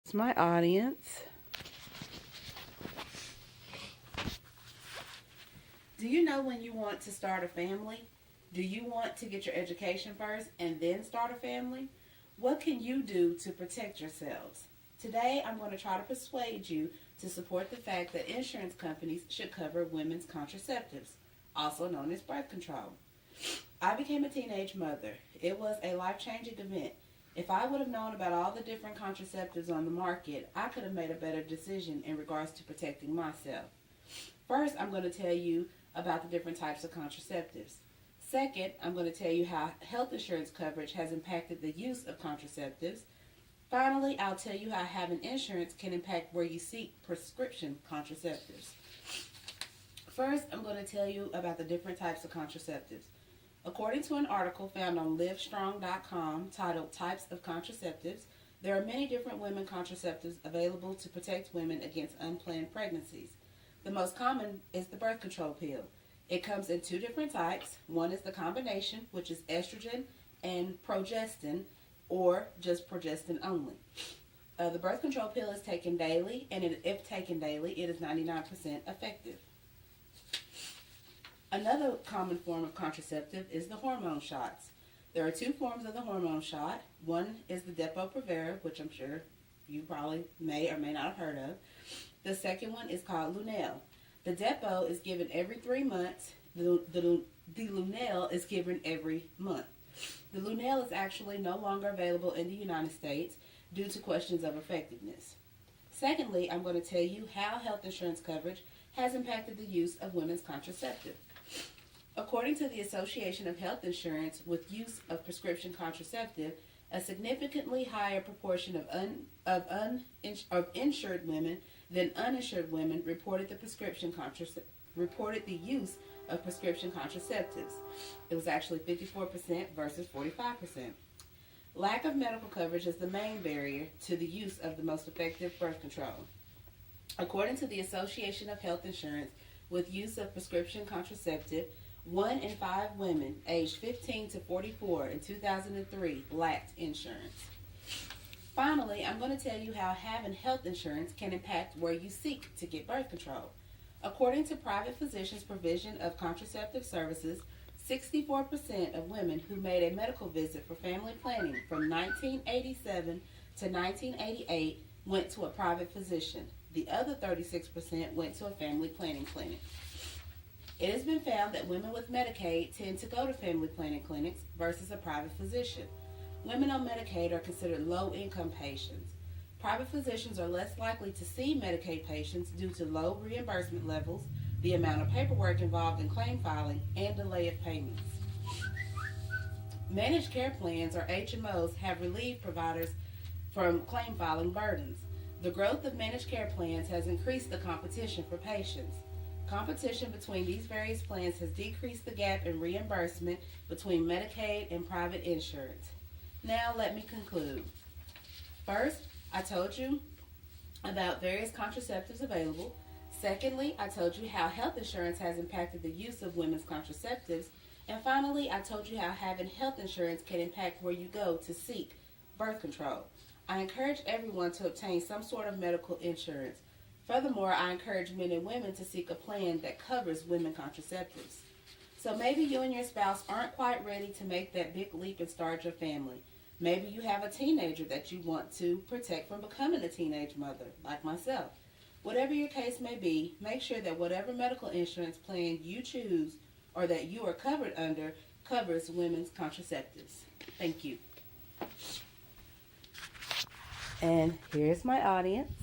It's my audience. Do you know when you want to start a family? Do you want to get your education first and then start a family? What can you do to protect yourselves? Today, I'm going to try to persuade you to support the fact that insurance companies should cover women's contraceptives, also known as birth control. I became a teenage mother. It was a life-changing event. If I would have known about all the different contraceptives on the market, I could have made a better decision in regards to protecting myself. First, I'm going to tell you about the different types of contraceptives. Second, I'm going to tell you how health insurance coverage has impacted the use of contraceptives. Finally, I'll tell you how having insurance can impact where you seek prescription contraceptives. First, I'm going to tell you about the different types of contraceptives. According to an article found on livestrong.com titled Types of Contraceptives, there are many different women contraceptives available to protect women against unplanned pregnancies. The most common is the birth control pill. It comes in two different types. One is the combination, which is estrogen and progestin, or just progestin only. The birth control pill is taken daily, and if taken daily, it is 99% effective. Another common form of contraceptive is the hormone shots. There are two forms of the hormone shot. One is the Depo-Provera, which I'm sure you probably may or may not have heard of. The second one is called Lunel. The Depo is given every 3 months. The Lunel is given every month. The Lunel is actually no longer available in the United States due to questions of effectiveness. Secondly, I'm going to tell you how health insurance coverage has impacted the use of women's contraceptive. According to the Association of Health Insurance with use of prescription contraceptive, a significantly higher proportion of insured women than uninsured women reported the use of prescription contraceptives. It was actually 54% versus 45%. Lack of medical coverage is the main barrier to the use of the most effective birth control. According to the Association of Health Insurance with use of prescription contraceptive, 1 in 5 women aged 15 to 44 in 2003 lacked insurance. Finally, I'm going to tell you how having health insurance can impact where you seek to get birth control. According to private physicians' provision of contraceptive services, 64% of women who made a medical visit for family planning from 1987 to 1988 went to a private physician. The other 36% went to a family planning clinic. It has been found that women with Medicaid tend to go to family planning clinics versus a private physician. Women on Medicaid are considered low-income patients. Private physicians are less likely to see Medicaid patients due to low reimbursement levels, the amount of paperwork involved in claim filing, and delay of payments. Managed care plans, or HMOs, have relieved providers from claim filing burdens. The growth of managed care plans has increased the competition for patients. Competition between these various plans has decreased the gap in reimbursement between Medicaid and private insurance. Now let me conclude. First, I told you about various contraceptives available. Secondly, I told you how health insurance has impacted the use of women's contraceptives. And finally, I told you how having health insurance can impact where you go to seek birth control. I encourage everyone to obtain some sort of medical insurance. Furthermore, I encourage men and women to seek a plan that covers women contraceptives. So maybe you and your spouse aren't quite ready to make that big leap and start your family. Maybe you have a teenager that you want to protect from becoming a teenage mother, like myself. Whatever your case may be, make sure that whatever medical insurance plan you choose or that you are covered under covers women's contraceptives. Thank you. And here's my audience.